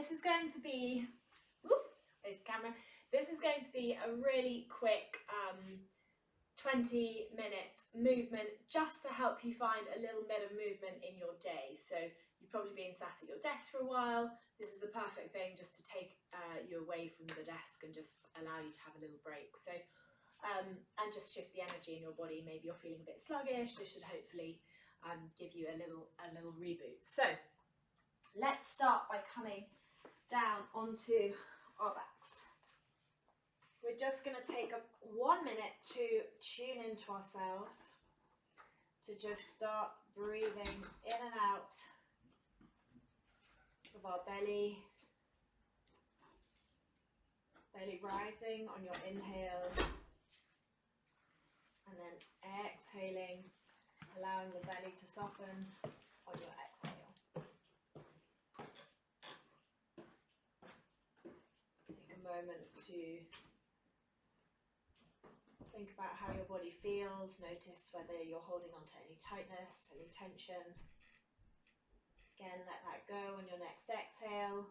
this is going to be, face the camera, this is going to be a really quick 20-minute movement just to help you find a little bit of movement in your day. So you've probably been sat at your desk for a while. This is a perfect thing just to take you away from the desk and just allow you to have a little break. So and just shift the energy in your body. Maybe you're feeling a bit sluggish. This should hopefully give you a little reboot. So let's start by coming down onto our backs. We're just going to take 1 minute to tune into ourselves, to just start breathing in and out of our belly. Belly rising on your inhale, and then exhaling, allowing the belly to soften on your exhale. Take a moment to think about how your body feels. Notice whether you're holding on to any tightness, any tension. Again, let that go on your next exhale.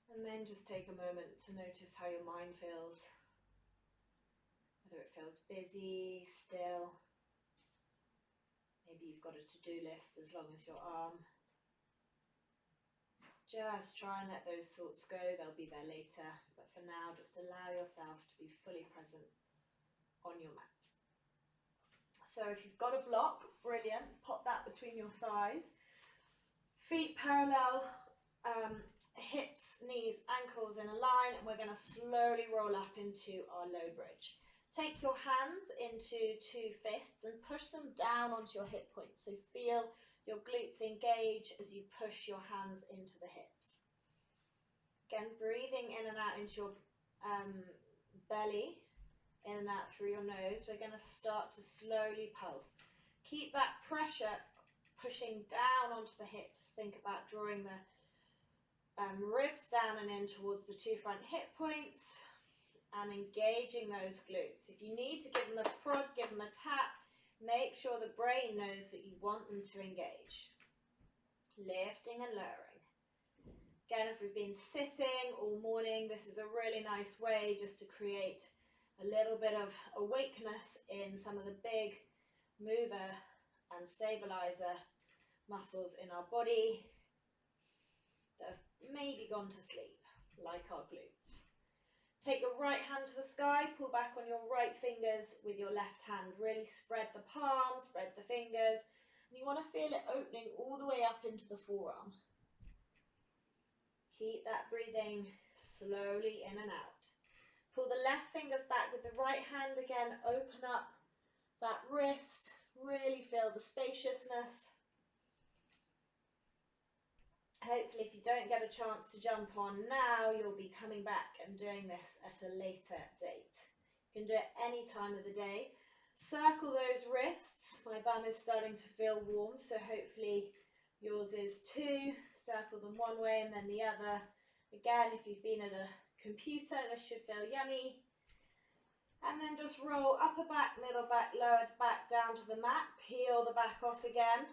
And then just take a moment to notice how your mind feels. Whether it feels busy, still. Maybe you've got a to-do list as long as your arm. Just try and let those thoughts go. They'll be there later. But for now, just allow yourself to be fully present on your mat. So if you've got a block, brilliant. Pop that between your thighs. Feet parallel. Hips, knees, ankles in a line, and we're going to slowly roll up into our low bridge. Take your hands into two fists and push them down onto your hip points. So feel your glutes engage as you push your hands into the hips. Again, breathing in and out into your belly, in and out through your nose. We're going to start to slowly pulse. Keep that pressure pushing down onto the hips. Think about drawing the ribs down and in towards the two front hip points and engaging those glutes. If you need to give them a prod, give them a tap. Make sure the brain knows that you want them to engage. Lifting and lowering. Again, if we've been sitting all morning, this is a really nice way just to create a little bit of awakeness in some of the big mover and stabilizer muscles in our body that have maybe gone to sleep, like our glutes. Take your right hand to the sky, pull back on your right fingers with your left hand. Really spread the palms, spread the fingers. And you want to feel it opening all the way up into the forearm. Keep that breathing slowly in and out. Pull the left fingers back with the right hand again. Open up that wrist. Really feel the spaciousness. Hopefully, if you don't get a chance to jump on now, you'll be coming back and doing this at a later date. You can do it any time of the day. Circle those wrists. My bum is starting to feel warm, so hopefully yours is too. Circle them one way and then the other. Again, if you've been at a computer, this should feel yummy. And then just roll upper back, middle back, lower back down to the mat. Peel the back off again.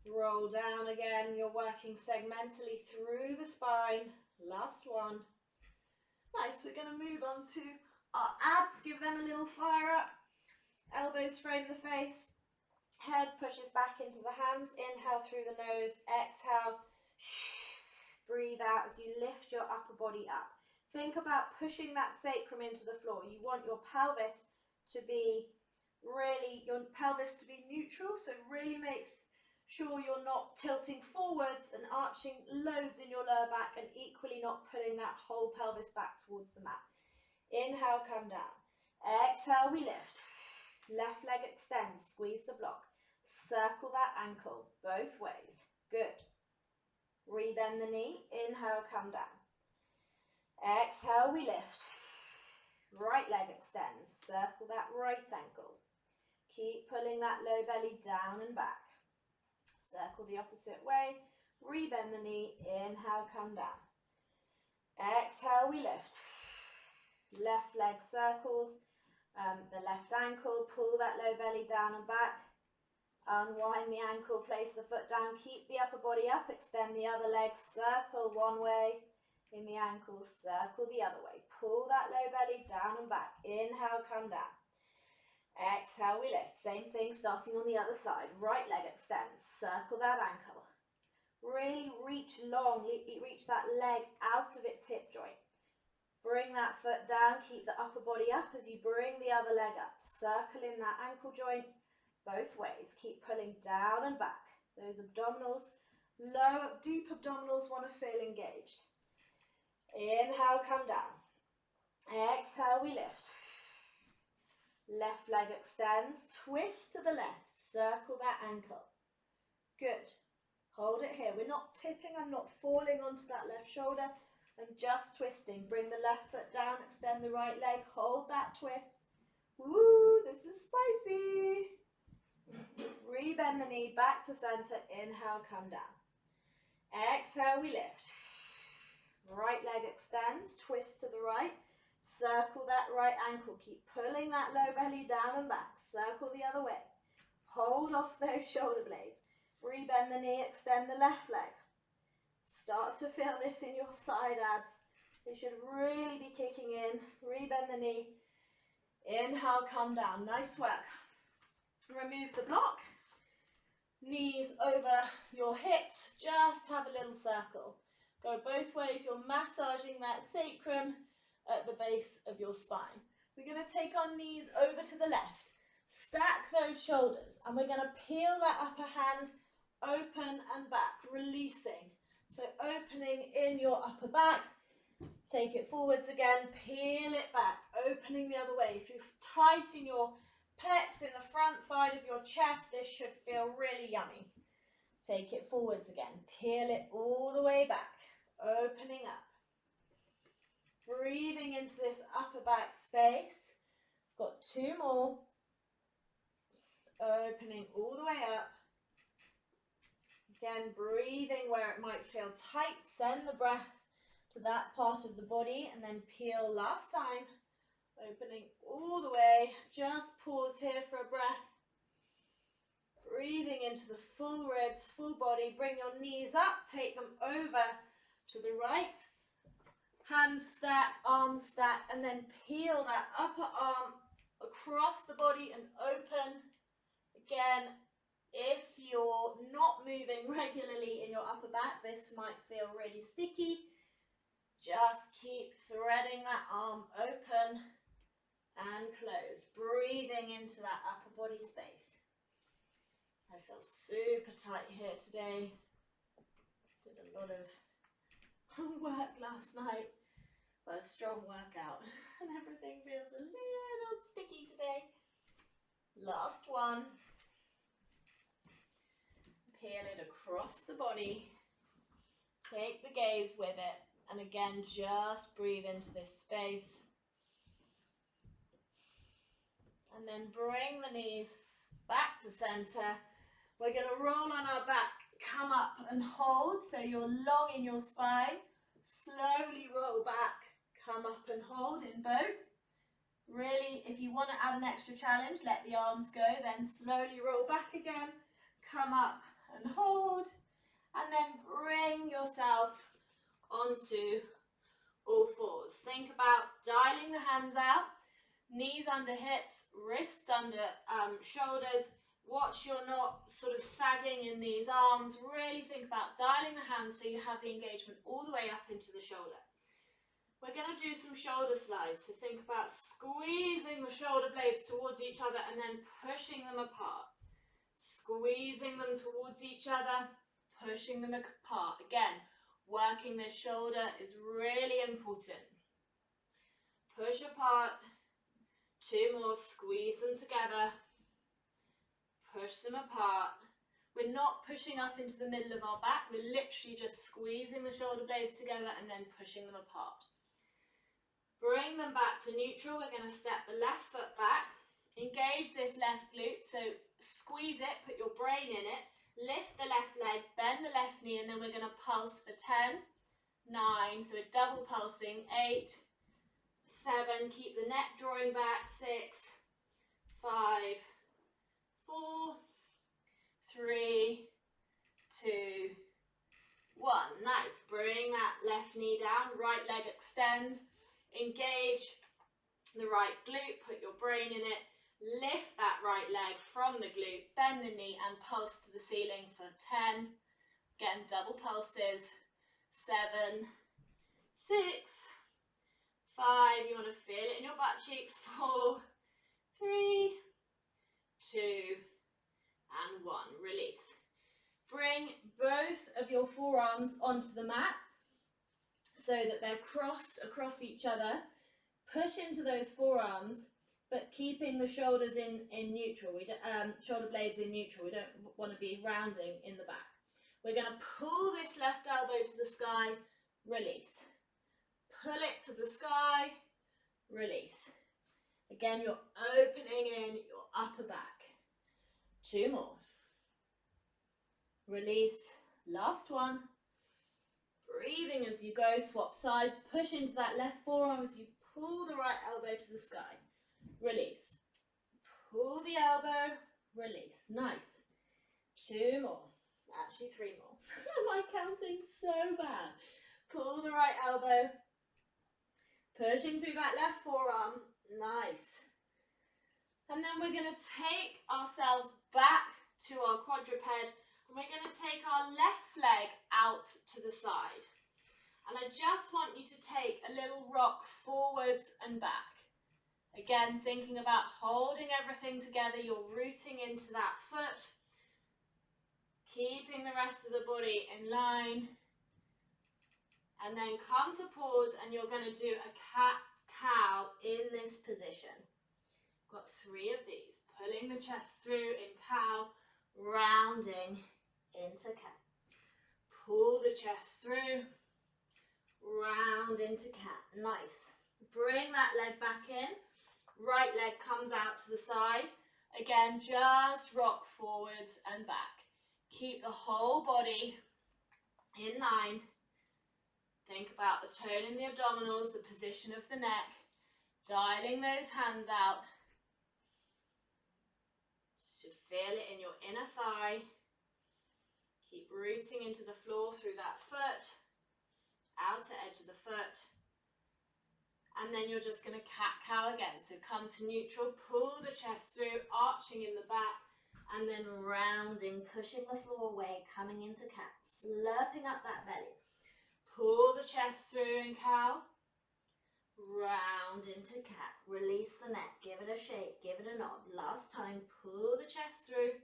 Roll down again. You're working segmentally through the spine. Last one. Nice. We're going to move on to our abs. Give them a little fire up. Elbows frame the face. Head pushes back into the hands. Inhale through the nose. Exhale. Breathe out as you lift your upper body up. Think about pushing that sacrum into the floor. You want your pelvis to be neutral. So really make sure you're not tilting forwards and arching loads in your lower back, and equally not pulling that whole pelvis back towards the mat. Inhale, come down. Exhale, we lift. Left leg extends, squeeze the block. Circle that ankle both ways. Good. Rebend the knee. Inhale, come down. Exhale, we lift. Right leg extends. Circle that right ankle. Keep pulling that low belly down and back. Circle the opposite way. Rebend the knee. Inhale, come down. Exhale, we lift. Left leg circles the left ankle. Pull that low belly down and back. Unwind the ankle, place the foot down, keep the upper body up, extend the other leg, circle one way in the ankle, circle the other way. Pull that low belly down and back. Inhale, come down. Exhale, we lift. Same thing starting on the other side. Right leg extends, circle that ankle. Really reach long, reach that leg out of its hip joint. Bring that foot down, keep the upper body up as you bring the other leg up. Circle in that ankle joint. Both ways. Keep pulling down and back. Those abdominals, low, deep abdominals want to feel engaged. Inhale, come down. Exhale, we lift. Left leg extends. Twist to the left. Circle that ankle. Good. Hold it here. We're not tipping. I'm not falling onto that left shoulder. I'm just twisting. Bring the left foot down. Extend the right leg. Hold that twist. Woo, this is spicy. Rebend the knee back to center. Inhale, come down. Exhale, we lift. Right leg extends, twist to the right. Circle that right ankle. Keep pulling that low belly down and back. Circle the other way. Hold off those shoulder blades. Rebend the knee, extend the left leg. Start to feel this in your side abs. They should really be kicking in. Rebend the knee. Inhale, come down. Nice work. Remove the block, knees over your hips, just have a little circle. Go both ways, you're massaging that sacrum at the base of your spine. We're going to take our knees over to the left, stack those shoulders, and we're going to peel that upper hand open and back, releasing. So opening in your upper back, take it forwards again, peel it back, opening the other way. If you're tight in your pecs, in the front side of your chest, this should feel really yummy. Take it forwards again. Peel it all the way back. Opening up. Breathing into this upper back space. Got two more. Opening all the way up. Again, breathing where it might feel tight. Send the breath to that part of the body and then peel last time. Opening all the way, just pause here for a breath. Breathing into the full ribs, full body. Bring your knees up, take them over to the right. Hands stack, arms stack, and then peel that upper arm across the body and open. Again, if you're not moving regularly in your upper back, this might feel really sticky. Just keep threading that arm open and closed, breathing into that upper body space. I feel super tight here today. Did a lot of work last night, but a strong workout, and everything feels a little sticky today. Last one. Peel it across the body. Take the gaze with it, and again, just breathe into this space. And then bring the knees back to center. We're going to roll on our back, come up and hold, so you're long in your spine. Slowly roll back, come up and hold in boat. Really, if you want to add an extra challenge, let the arms go, then slowly roll back again, come up and hold, and then bring yourself onto all fours. Think about dialing the hands out. Knees under hips, wrists under shoulders. Watch you're not sort of sagging in these arms. Really think about dialing the hands so you have the engagement all the way up into the shoulder. We're going to do some shoulder slides. So think about squeezing the shoulder blades towards each other and then pushing them apart. Squeezing them towards each other, pushing them apart. Again, working this shoulder is really important. Push apart. Two more, squeeze them together, push them apart. We're not pushing up into the middle of our back, we're literally just squeezing the shoulder blades together and then pushing them apart. Bring them back to neutral. We're going to step the left foot back, engage this left glute, so squeeze it, put your brain in it, lift the left leg, bend the left knee, and then we're going to pulse for 10, 9, so we're double pulsing, 8, 7, keep the neck drawing back, 6, 5, 4, 3, 2, 1. Nice. Bring that left knee down, right leg extends. Engage the right glute, put your brain in it. Lift that right leg from the glute, bend the knee and pulse to the ceiling for 10. Again, double pulses. 7, 6, 5. You want to feel it in your butt cheeks. 4, 3, 2, and 1. Release. Bring both of your forearms onto the mat so that they're crossed across each other. Push into those forearms, but keeping the shoulders in neutral. We don't, shoulder blades in neutral. We don't want to be rounding in the back. We're going to pull this left elbow to the sky, release. Pull it to the sky, release. Again, you're opening in your upper back. 2 more. Release. Last one. Breathing as you go, swap sides, push into that left forearm as you pull the right elbow to the sky. Release. Pull the elbow, release. Nice. 2 more. Actually 3 more. Am I counting so bad? Pull the right elbow, pushing through that left forearm. Nice. And then we're going to take ourselves back to our quadruped, and we're going to take our left leg out to the side. And I just want you to take a little rock forwards and back. Again, thinking about holding everything together, you're rooting into that foot, keeping the rest of the body in line. And then come to pause, and you're going to do a cat-cow in this position. Got 3 of these. Pulling the chest through in cow, rounding into cat. Pull the chest through, round into cat. Nice. Bring that leg back in. Right leg comes out to the side. Again, just rock forwards and back. Keep the whole body in line. Think about the tone in the abdominals, the position of the neck, dialing those hands out. Should feel it in your inner thigh. Keep rooting into the floor through that foot, outer edge of the foot. And then you're just going to cat-cow again. So come to neutral, pull the chest through, arching in the back, and then rounding, pushing the floor away, coming into cat, slurping up that belly. Pull the chest through in cow, round into cat, release the neck, give it a shake, give it a nod. Last time, pull the chest through,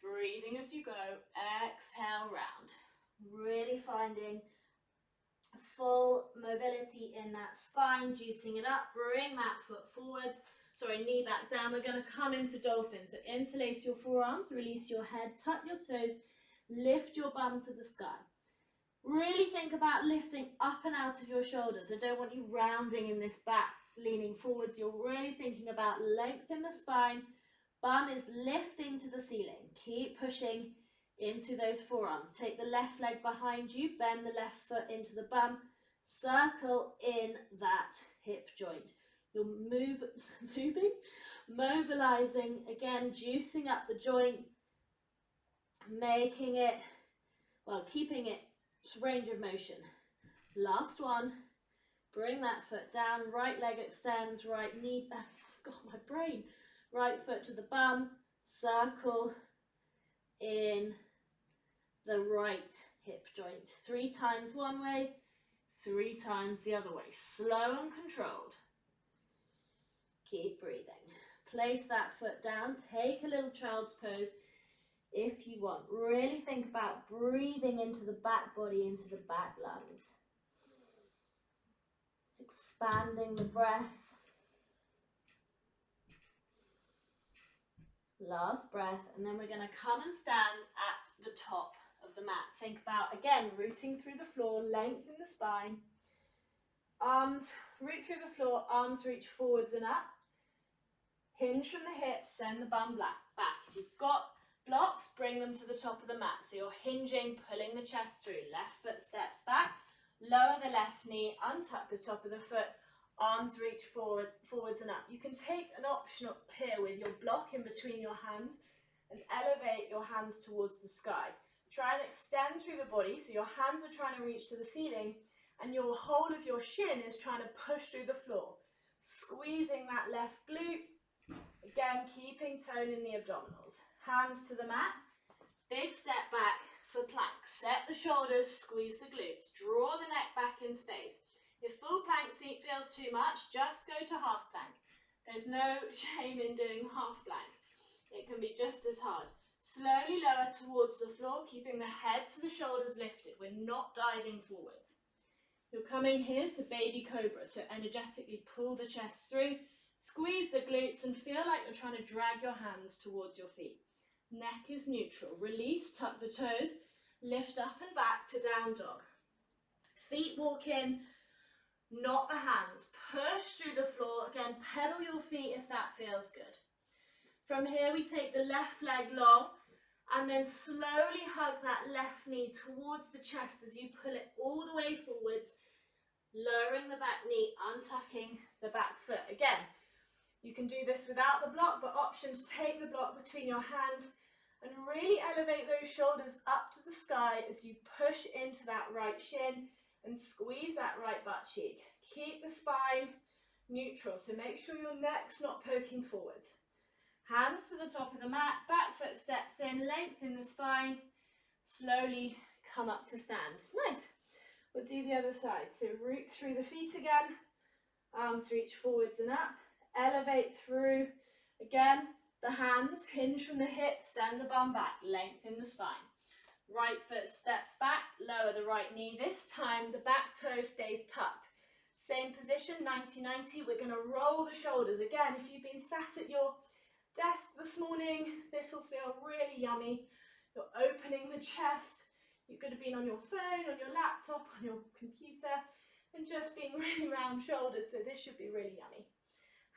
breathing as you go, exhale, round. Really finding full mobility in that spine, juicing it up, bring that foot forwards. Sorry, knee back down. We're going to come into dolphin. So interlace your forearms, release your head, tuck your toes, lift your bum to the sky. Really think about lifting up and out of your shoulders. I don't want you rounding in this back, leaning forwards. You're really thinking about length in the spine. Bum is lifting to the ceiling. Keep pushing into those forearms. Take the left leg behind you, bend the left foot into the bum, circle in that hip joint. You're mobilizing, again, juicing up the joint, making it, well, keeping it range of motion. Last one. Bring that foot down, right leg extends, right knee, God, my brain. Right foot to the bum, circle in the right hip joint. 3 times one way, 3 times the other way. Slow and controlled. Keep breathing. Place that foot down, take a little child's pose if you want. Really think about breathing into the back body, into the back lungs. Expanding the breath. Last breath, and then we're going to come and stand at the top of the mat. Think about, again, rooting through the floor, lengthen the spine. Arms root through the floor, arms reach forwards and up. Hinge from the hips, send the bum back. If you've got blocks, bring them to the top of the mat. So you're hinging, pulling the chest through. Left foot steps back, lower the left knee, untuck the top of the foot, arms reach forwards and up. You can take an option up here with your block in between your hands and elevate your hands towards the sky. Try and extend through the body, so your hands are trying to reach to the ceiling and your whole of your shin is trying to push through the floor. Squeezing that left glute. Again, keeping tone in the abdominals. Hands to the mat. Big step back for plank. Set the shoulders, squeeze the glutes. Draw the neck back in space. If full plank seat feels too much, just go to half plank. There's no shame in doing half plank. It can be just as hard. Slowly lower towards the floor, keeping the head to the shoulders lifted. We're not diving forwards. You're coming here to baby cobra, so energetically pull the chest through, squeeze the glutes and feel like you're trying to drag your hands towards your feet. Neck is neutral. Release, tuck the toes, lift up and back to down dog. Feet walk in, not the hands. Push through the floor. Again, pedal your feet if that feels good. From here, we take the left leg long and then slowly hug that left knee towards the chest as you pull it all the way forwards, lowering the back knee, untucking the back foot. Again, you can do this without the block, but option to take the block between your hands and really elevate those shoulders up to the sky as you push into that right shin and squeeze that right butt cheek. Keep the spine neutral, so make sure your neck's not poking forwards. Hands to the top of the mat, back foot steps in, lengthen the spine, slowly come up to stand. Nice. We'll do the other side. So root through the feet again, arms reach forwards and up, elevate through. Again, the hands hinge from the hips, send the bum back, lengthen the spine. Right foot steps back, lower the right knee. This time the back toe stays tucked. Same position, 90-90. We're going to roll the shoulders. Again, if you've been sat at your desk this morning, this will feel really yummy. You're opening the chest. You could have been on your phone, on your laptop, on your computer, and just being really round shouldered, so this should be really yummy.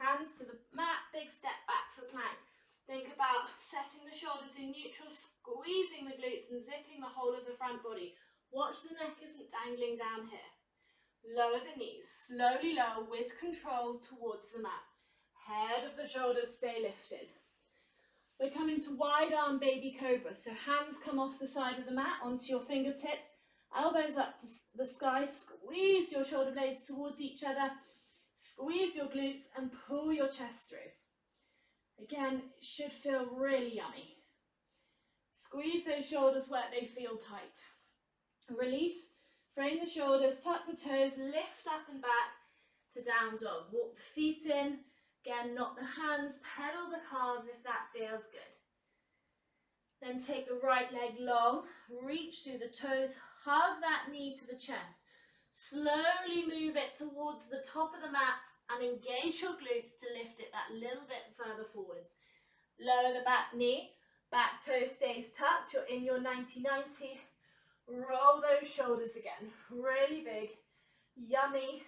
Hands to the mat, big step back for plank. Think about setting the shoulders in neutral, squeezing the glutes and zipping the whole of the front body. Watch the neck isn't dangling down here. Lower the knees, slowly lower with control towards the mat. Head of the shoulders stay lifted. We're coming to wide arm baby cobra. So hands come off the side of the mat onto your fingertips, elbows up to the sky, squeeze your shoulder blades towards each other, squeeze your glutes and pull your chest through. Again, it should feel really yummy. Squeeze those shoulders where they feel tight. Release, frame the shoulders, tuck the toes, lift up and back to down dog. Walk the feet in. Again, not the hands, pedal the calves if that feels good. Then take the right leg long, reach through the toes, hug that knee to the chest. Slowly move it towards the top of the mat and engage your glutes to lift it that little bit further forwards. Lower the back knee, back toe stays tucked, you're in your 90-90. Roll those shoulders again, really big, yummy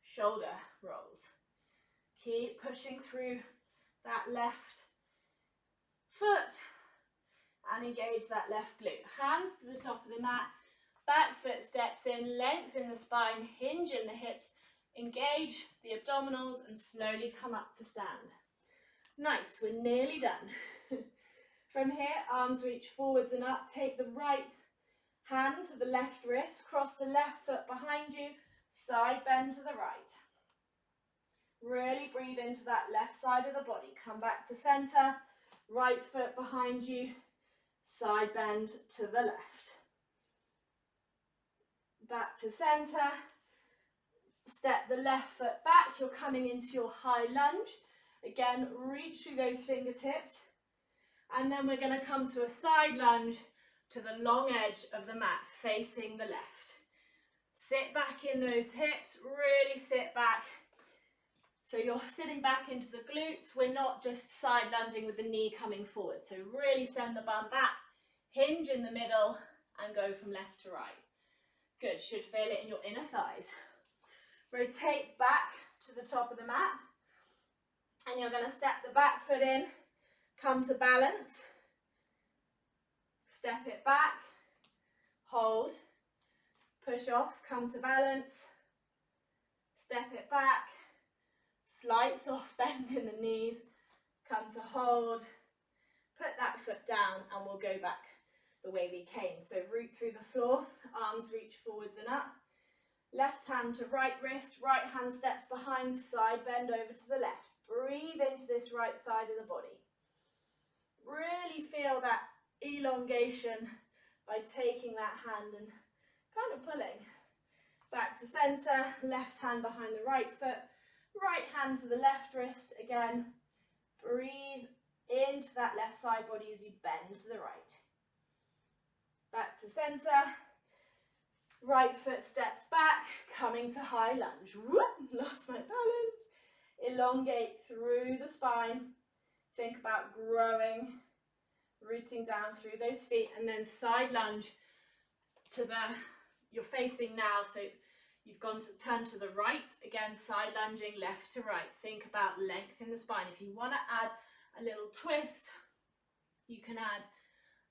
shoulder rolls. Keep pushing through that left foot and engage that left glute. Hands to the top of the mat, back foot steps in, lengthen the spine, hinge in the hips, engage the abdominals and slowly come up to stand. Nice, we're nearly done. From here, arms reach forwards and up. Take the right hand to the left wrist, cross the left foot behind you, side bend to the right. Really breathe into that left side of the body. Come back to center, right foot behind you, side bend to the left. Back to center, step the left foot back, you're coming into your high lunge. Again, reach through those fingertips. And then we're going to come to a side lunge to the long edge of the mat, facing the left. Sit back in those hips, really sit back. So you're sitting back into the glutes. We're not just side lunging with the knee coming forward. So really send the bum back, hinge in the middle and go from left to right. Good, should feel it in your inner thighs. Rotate back to the top of the mat. And you're going to step the back foot in, come to balance. Step it back, hold, push off, come to balance. Step it back. Slight soft bend in the knees, come to hold, put that foot down and we'll go back the way we came. So root through the floor, arms reach forwards and up. Left hand to right wrist, right hand steps behind, side bend over to the left. Breathe into this right side of the body. Really feel that elongation by taking that hand and kind of pulling. Back to center, left hand behind the right foot, right hand to the left wrist. Again, breathe into that left side body as you bend to the right. Back to center, right foot steps back, coming to high lunge. Whoop, lost my balance. Elongate through the spine. Think about growing, rooting down through those feet, and then side lunge to you're facing now, so you've gone to turn to the right, again side lunging left to right. Think about length in the spine. If you want to add a little twist, you can add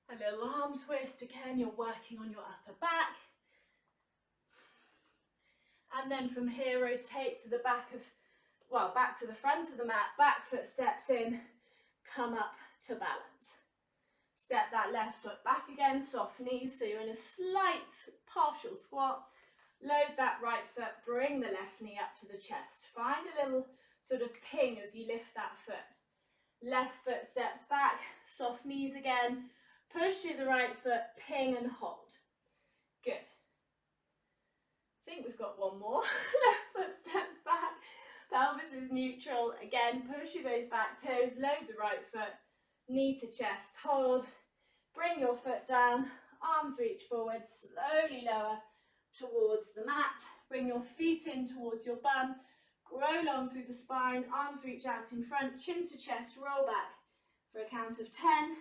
a little arm twist. Again, you're working on your upper back. And then from here, rotate to the back to the front of the mat, back foot steps in, come up to balance. Step that left foot back again, soft knees, so you're in a slight partial squat. Load that right foot, bring the left knee up to the chest. Find a little sort of ping as you lift that foot. Left foot steps back, soft knees again. Push through the right foot, ping and hold. Good. I think we've got one more. Left foot steps back, pelvis is neutral. Again, push through those back toes, load the right foot, knee to chest, hold. Bring your foot down, arms reach forward, slowly lower towards the mat. Bring your feet in towards your bum. Grow long through the spine, arms reach out in front, chin to chest, roll back for a count of 10,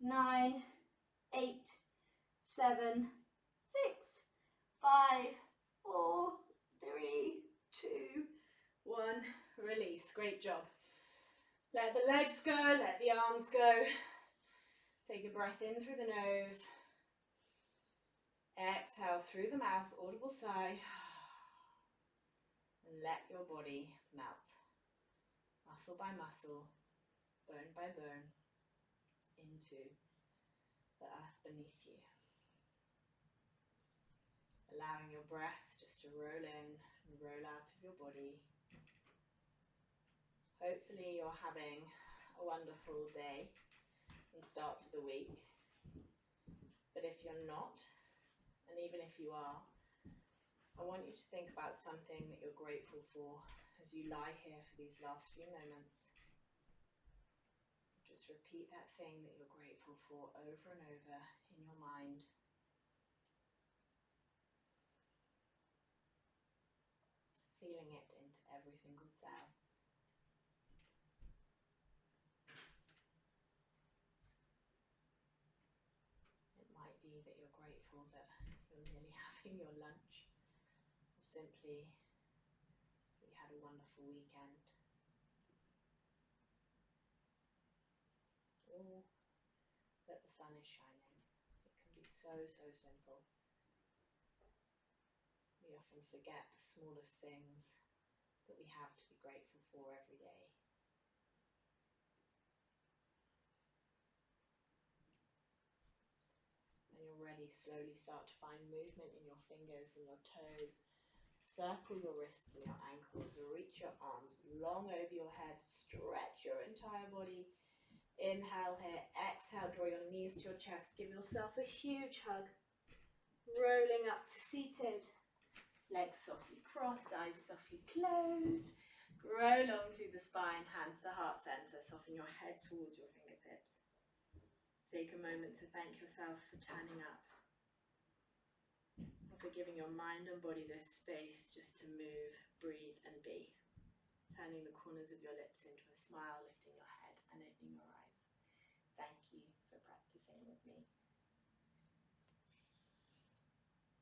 9, 8, 7, 6, 5, 4, 3, 2, 1. Release. Great job. Let the legs go, let the arms go. Take a breath in through the nose. Exhale through the mouth, audible sigh. And let your body melt. Muscle by muscle, bone by bone, into the earth beneath you. Allowing your breath just to roll in and roll out of your body. Hopefully you're having a wonderful day and start to the week. But if you're not, and even if you are, I want you to think about something that you're grateful for as you lie here for these last few moments. Just repeat that thing that you're grateful for over and over in your mind. Feeling it into every single cell. It might be that you're grateful that you're nearly having your lunch, or simply that you had a wonderful weekend, or that the sun is shining. It can be so, so simple. We often forget the smallest things that we have to be grateful for every day. When you're ready, slowly start to find movement in your fingers and your toes. Circle your wrists and your ankles. Reach your arms long over your head. Stretch your entire body. Inhale here. Exhale, draw your knees to your chest. Give yourself a huge hug. Rolling up to seated. Legs softly crossed, eyes softly closed. Grow long through the spine, hands to heart center. Soften your head towards your fingertips. Take a moment to thank yourself for turning up. And for giving your mind and body this space just to move, breathe and be. Turning the corners of your lips into a smile, lifting your head and opening your eyes. Thank you for practicing with me.